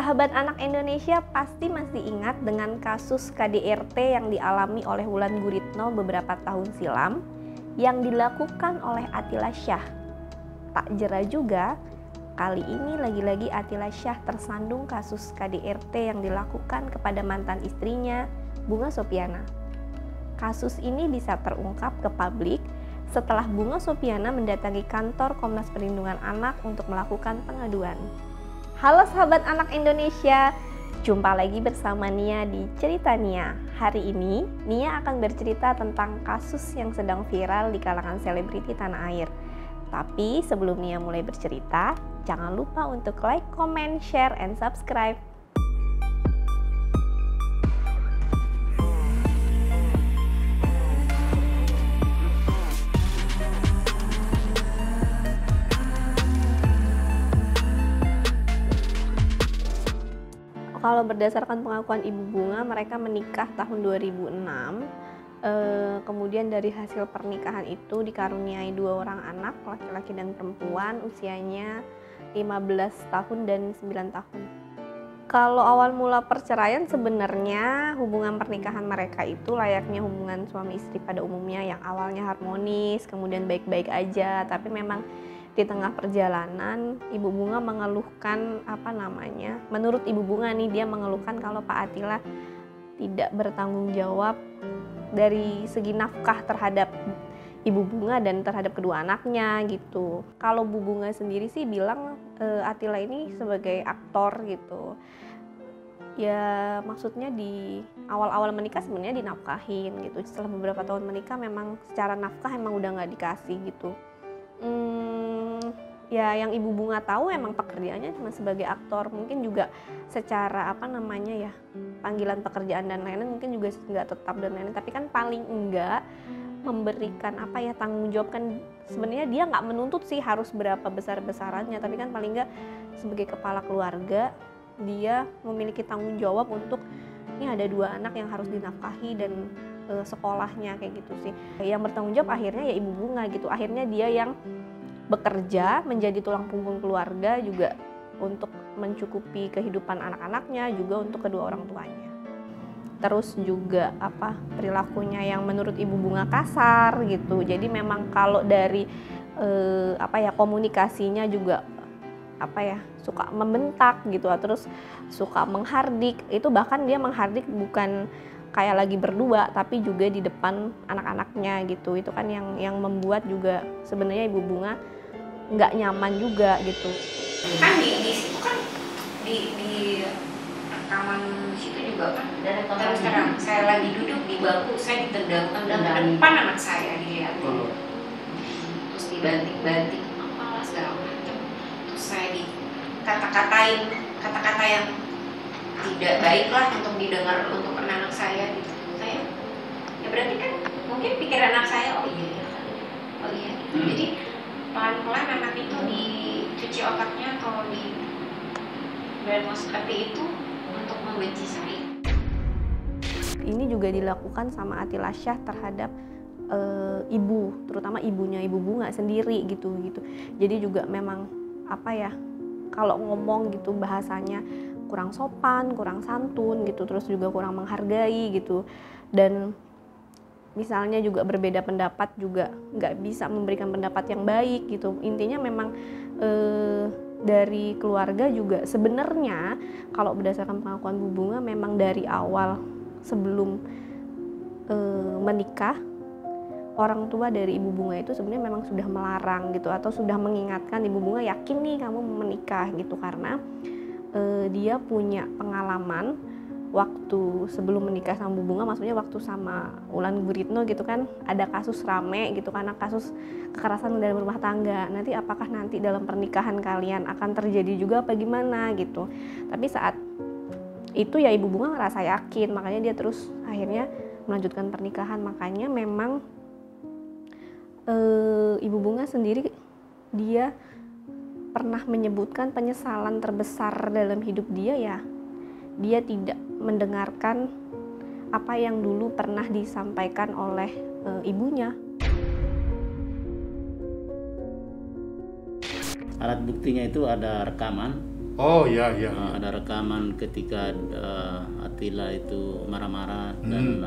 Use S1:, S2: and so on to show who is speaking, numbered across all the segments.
S1: Sahabat anak Indonesia pasti masih ingat dengan kasus KDRT yang dialami oleh Wulan Guritno beberapa tahun silam yang dilakukan oleh Atilla Syah. Tak jera juga, kali ini lagi-lagi Atilla Syah tersandung kasus KDRT yang dilakukan kepada mantan istrinya, Bunga Sopiana. Kasus ini bisa terungkap ke publik setelah Bunga Sopiana mendatangi kantor Komnas Perlindungan Anak untuk melakukan pengaduan. Halo sahabat anak Indonesia, jumpa lagi bersama Nia di Cerita Nia. Hari ini Nia akan bercerita tentang kasus yang sedang viral di kalangan selebriti tanah air. Tapi sebelum Nia mulai bercerita, jangan lupa untuk like, comment, share, and subscribe. Kalau berdasarkan pengakuan Ibu Bunga, mereka menikah tahun 2006. Kemudian dari hasil pernikahan itu dikaruniai 2 orang anak, laki-laki dan perempuan, usianya 15 tahun dan 9 tahun. Kalau awal mula perceraian, sebenarnya hubungan pernikahan mereka itu layaknya hubungan suami istri pada umumnya yang awalnya harmonis, kemudian baik-baik aja, tapi memang di tengah perjalanan Ibu Bunga mengeluhkan menurut Ibu Bunga nih, dia mengeluhkan kalau Pak Atilla tidak bertanggung jawab dari segi nafkah terhadap Ibu Bunga dan terhadap kedua anaknya gitu. Kalau Bu Bunga sendiri sih bilang Atilla ini sebagai aktor gitu. Ya maksudnya di awal-awal menikah sebenarnya dinafkahin gitu. Setelah beberapa tahun menikah memang secara nafkah emang udah nggak dikasih gitu. Ya yang Ibu Bunga tahu emang pekerjaannya cuma sebagai aktor, mungkin juga secara panggilan pekerjaan dan lain-lain mungkin juga nggak tetap dan lain-lain, tapi kan paling enggak memberikan tanggung jawab. Kan sebenarnya dia nggak menuntut sih harus berapa besar-besarannya, tapi kan paling enggak sebagai kepala keluarga dia memiliki tanggung jawab untuk ini ada 2 anak yang harus dinafkahi dan sekolahnya kayak gitu sih. Yang bertanggung jawab akhirnya ya Ibu Bunga gitu. Akhirnya dia yang bekerja menjadi tulang punggung keluarga juga untuk mencukupi kehidupan anak-anaknya, juga untuk kedua orang tuanya. Terus juga perilakunya yang menurut Ibu Bunga kasar gitu. Jadi memang kalau dari komunikasinya juga suka membentak gitu, terus suka menghardik. Itu bahkan dia menghardik bukan kayak lagi berdua, tapi juga di depan anak-anaknya gitu. Itu kan yang membuat juga sebenarnya Ibu Bunga nggak nyaman juga gitu.
S2: Kan di situ kan di rekaman situ juga kan terus terang saya lagi duduk di bangku, saya ditendang-tendang ke depan anak saya dilihatin, terus dibanting-banting apalah segala macam, terus saya dikata-katain kata-kata yang tidak baik lah untuk didengar untuk anak saya gitu. Saya ya berarti kan mungkin pikiran anak saya oh iya gitu. Jadi pelan-pelan anak itu dicuci otaknya kalau di brainwash seperti itu untuk membenci saya.
S1: Ini juga dilakukan sama Atilla Syah terhadap ibu, terutama ibunya Ibu Bunga sendiri gitu. Jadi juga memang kalau ngomong gitu bahasanya kurang sopan, kurang santun gitu, terus juga kurang menghargai gitu. Dan misalnya juga berbeda pendapat juga nggak bisa memberikan pendapat yang baik gitu. Intinya memang dari keluarga juga sebenarnya kalau berdasarkan pengakuan Bu Bunga memang dari awal sebelum menikah, orang tua dari Ibu Bunga itu sebenarnya memang sudah melarang gitu, atau sudah mengingatkan Ibu Bunga, yakin nih kamu menikah gitu, karena dia punya pengalaman waktu sebelum menikah sama Bu Bunga, maksudnya waktu sama Wulan Guritno gitu kan, ada kasus rame gitu karena kasus kekerasan dalam rumah tangga. Nanti apakah nanti dalam pernikahan kalian akan terjadi juga apa gimana gitu. Tapi saat itu ya Ibu Bunga ngerasa yakin, makanya dia terus akhirnya melanjutkan pernikahan. Makanya memang Ibu Bunga sendiri dia pernah menyebutkan penyesalan terbesar dalam hidup dia ya dia tidak mendengarkan apa yang dulu pernah disampaikan oleh ibunya.
S3: Alat buktinya itu ada rekaman Oh iya.
S4: Ada rekaman ketika Atila itu marah-marah dan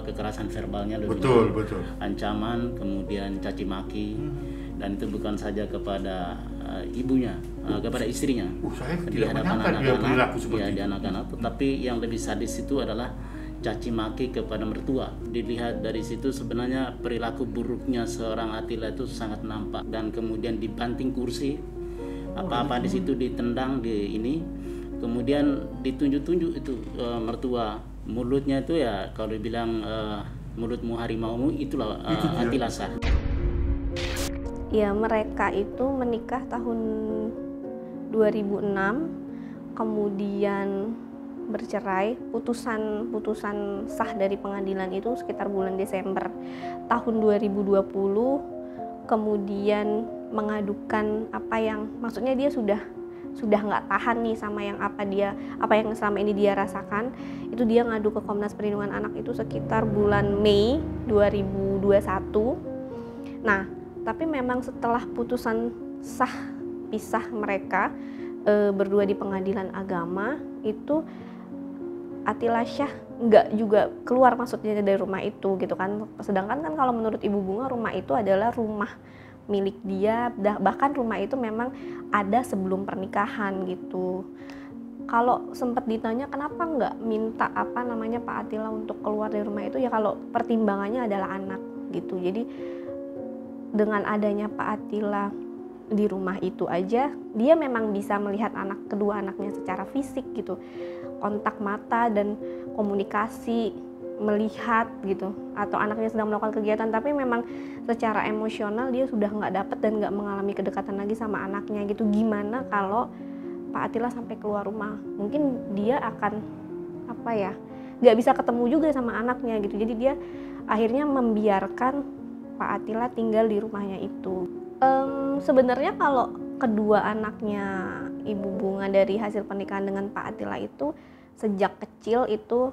S4: kekerasan verbalnya
S3: Betul.
S4: Ancaman, kemudian caci maki, dan itu bukan saja kepada ibunya, kepada istrinya.
S3: Saya
S4: di
S3: tidak
S4: hadapan
S3: menyangka dia perilaku seperti
S4: anak-anak,
S3: itu.
S4: di anak-anak. Tetapi yang lebih sadis itu adalah caci maki kepada mertua. Dilihat dari situ sebenarnya perilaku buruknya seorang Atila itu sangat nampak, dan kemudian dibanting kursi, apa-apa di situ ditendang di ini, kemudian ditunjuk-tunjuk itu mertua, mulutnya itu ya kalau dibilang mulutmu harimaumu, itulah Atila Shah.
S1: Ya, mereka itu menikah tahun 2006, kemudian bercerai. Putusan sah dari pengadilan itu sekitar bulan Desember tahun 2020. Kemudian mengadukan maksudnya dia sudah nggak tahan nih sama apa yang selama ini dia rasakan. Itu dia ngadu ke Komnas Perlindungan Anak itu sekitar bulan Mei 2021. Nah, tapi memang setelah putusan sah pisah mereka berdua di pengadilan agama itu, Atila Shah nggak juga keluar maksudnya dari rumah itu gitu kan. Sedangkan kan kalau menurut Ibu Bunga, rumah itu adalah rumah milik dia, bahkan rumah itu memang ada sebelum pernikahan gitu. Kalau sempat ditanya kenapa nggak minta Pak Atila untuk keluar dari rumah itu, ya kalau pertimbangannya adalah anak gitu. Jadi dengan adanya Pak Atila di rumah itu aja, dia memang bisa melihat kedua anaknya secara fisik gitu, kontak mata dan komunikasi, melihat gitu, atau anaknya sedang melakukan kegiatan, tapi memang secara emosional dia sudah nggak dapat dan nggak mengalami kedekatan lagi sama anaknya gitu. Gimana kalau Pak Atila sampai keluar rumah, mungkin dia akan nggak bisa ketemu juga sama anaknya gitu. Jadi dia akhirnya membiarkan Pak Atila tinggal di rumahnya itu. Sebenarnya kalau kedua anaknya Ibu Bunga dari hasil pernikahan dengan Pak Atila itu sejak kecil itu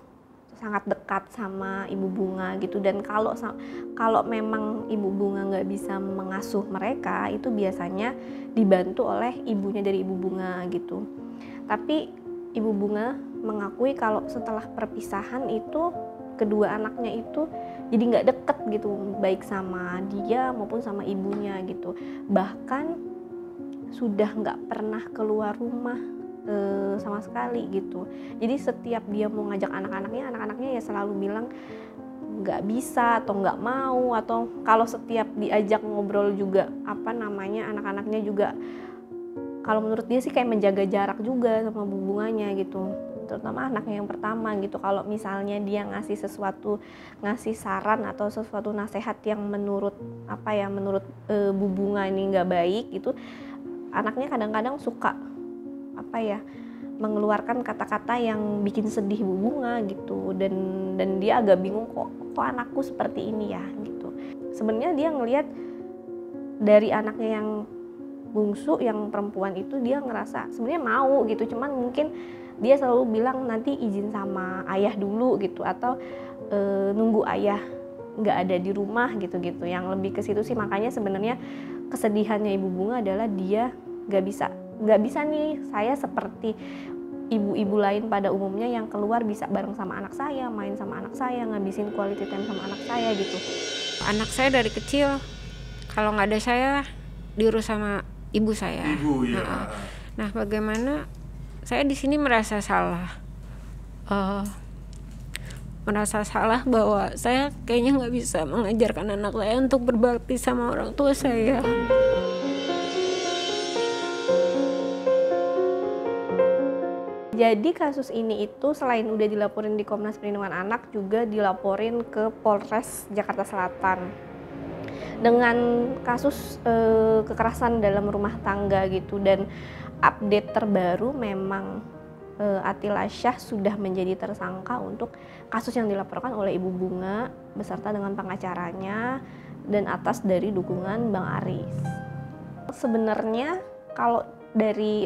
S1: sangat dekat sama Ibu Bunga gitu. Dan kalau memang Ibu Bunga nggak bisa mengasuh mereka, itu biasanya dibantu oleh ibunya dari Ibu Bunga gitu. Tapi Ibu Bunga mengakui kalau setelah perpisahan itu kedua anaknya itu jadi nggak deket gitu, baik sama dia maupun sama ibunya gitu. Bahkan sudah nggak pernah keluar rumah sama sekali gitu. Jadi setiap dia mau ngajak anak-anaknya ya selalu bilang nggak bisa atau nggak mau, atau kalau setiap diajak ngobrol juga anak-anaknya juga kalau menurut dia sih kayak menjaga jarak juga sama Bunganya gitu, terutama anaknya yang pertama gitu. Kalau misalnya dia ngasih saran atau sesuatu nasihat yang menurut Bu Bunga ini nggak baik gitu, anaknya kadang-kadang suka mengeluarkan kata-kata yang bikin sedih Bu Bunga gitu, dan dia agak bingung kok anakku seperti ini ya gitu. Sebenarnya dia ngelihat dari anaknya yang bungsu yang perempuan itu, dia ngerasa sebenarnya mau gitu, cuman mungkin dia selalu bilang nanti izin sama ayah dulu gitu, atau nunggu ayah nggak ada di rumah gitu, yang lebih ke situ sih. Makanya sebenarnya kesedihannya Ibu Bunga adalah dia nggak bisa nih saya seperti ibu-ibu lain pada umumnya yang keluar bisa bareng sama anak saya, main sama anak saya, ngabisin quality time sama anak saya gitu.
S2: Anak saya dari kecil kalau nggak ada saya diurus sama ibu saya. Nah, bagaimana saya di sini merasa salah bahwa saya kayaknya nggak bisa mengajarkan anak saya untuk berbakti sama orang tua saya.
S1: Jadi kasus ini itu selain udah dilaporin di Komnas Perlindungan Anak, juga dilaporin ke Polres Jakarta Selatan dengan kasus kekerasan dalam rumah tangga gitu. Dan update terbaru memang Atila Shah sudah menjadi tersangka untuk kasus yang dilaporkan oleh Ibu Bunga beserta dengan pengacaranya dan atas dari dukungan Bang Aris. Sebenarnya kalau dari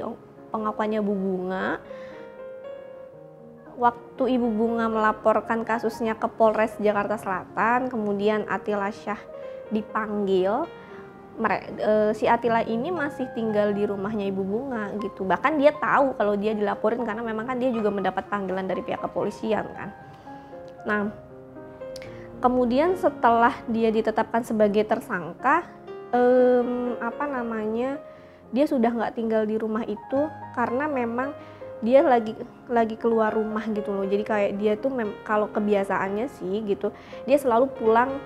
S1: pengakuannya Bu Bunga, waktu Ibu Bunga melaporkan kasusnya ke Polres Jakarta Selatan, kemudian Atila Shah dipanggil, si Atila ini masih tinggal di rumahnya Ibu Bunga gitu. Bahkan dia tahu kalau dia dilaporin karena memang kan dia juga mendapat panggilan dari pihak kepolisian kan. Nah, kemudian setelah dia ditetapkan sebagai tersangka, dia sudah nggak tinggal di rumah itu karena memang dia lagi keluar rumah gitu loh. Jadi kayak dia tuh kalau kebiasaannya sih gitu, dia selalu pulang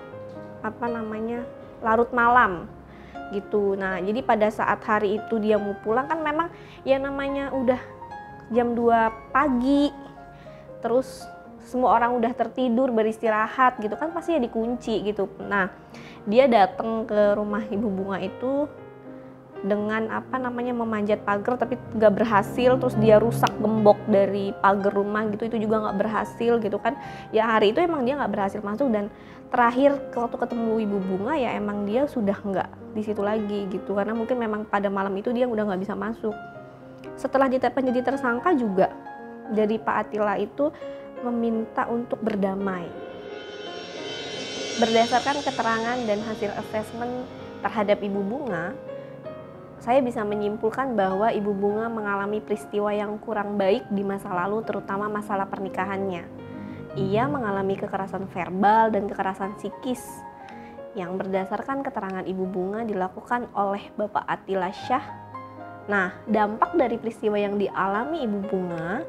S1: larut malam gitu. Nah, jadi pada saat hari itu dia mau pulang kan memang ya namanya udah jam 2 pagi. Terus semua orang udah tertidur beristirahat gitu kan, pasti ya dikunci gitu. Nah, dia datang ke rumah Ibu Bunga itu dengan memanjat pagar tapi nggak berhasil, terus dia rusak gembok dari pagar rumah gitu, itu juga nggak berhasil gitu kan. Ya hari itu emang dia nggak berhasil masuk, dan terakhir waktu ketemu Ibu Bunga ya emang dia sudah nggak di situ lagi gitu, karena mungkin memang pada malam itu dia udah nggak bisa masuk. Setelah ditetapkan jadi tersangka juga, jadi Pak Atila itu meminta untuk berdamai. Berdasarkan keterangan dan hasil asesmen terhadap Ibu Bunga, saya bisa menyimpulkan bahwa Ibu Bunga mengalami peristiwa yang kurang baik di masa lalu, terutama masalah pernikahannya. Ia mengalami kekerasan verbal dan kekerasan psikis yang berdasarkan keterangan Ibu Bunga dilakukan oleh Bapak Atila Syah. Nah, dampak dari peristiwa yang dialami Ibu Bunga,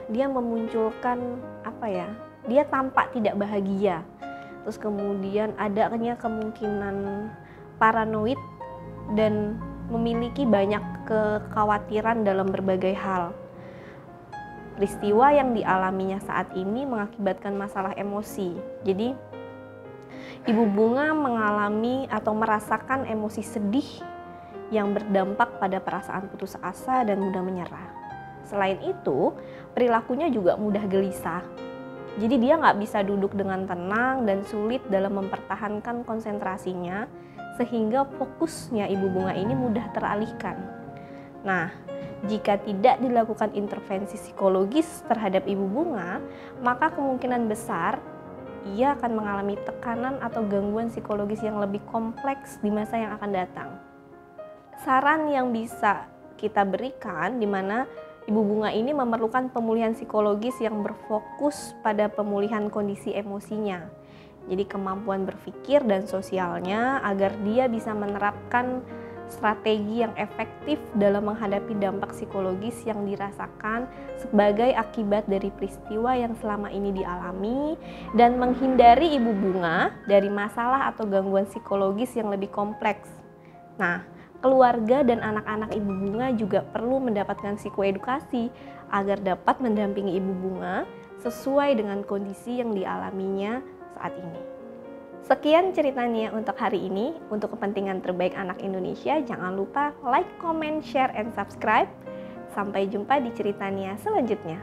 S1: dia memunculkan dia tampak tidak bahagia. Terus kemudian adanya kemungkinan paranoid dan memiliki banyak kekhawatiran dalam berbagai hal. Peristiwa yang dialaminya saat ini mengakibatkan masalah emosi. Jadi Ibu Bunga mengalami atau merasakan emosi sedih yang berdampak pada perasaan putus asa dan mudah menyerah. Selain itu, perilakunya juga mudah gelisah. Jadi dia nggak bisa duduk dengan tenang dan sulit dalam mempertahankan konsentrasinya, sehingga fokusnya Ibu Bunga ini mudah teralihkan. Nah, jika tidak dilakukan intervensi psikologis terhadap Ibu Bunga, maka kemungkinan besar ia akan mengalami tekanan atau gangguan psikologis yang lebih kompleks di masa yang akan datang. Saran yang bisa kita berikan di mana Ibu Bunga ini memerlukan pemulihan psikologis yang berfokus pada pemulihan kondisi emosinya. Jadi kemampuan berpikir dan sosialnya agar dia bisa menerapkan strategi yang efektif dalam menghadapi dampak psikologis yang dirasakan sebagai akibat dari peristiwa yang selama ini dialami, dan menghindari Ibu Bunga dari masalah atau gangguan psikologis yang lebih kompleks. Nah, keluarga dan anak-anak Ibu Bunga juga perlu mendapatkan psikoedukasi agar dapat mendampingi Ibu Bunga sesuai dengan kondisi yang dialaminya saat ini. Sekian ceritanya untuk hari ini. Untuk kepentingan terbaik anak Indonesia, jangan lupa like, comment, share, and subscribe. Sampai jumpa di ceritanya selanjutnya.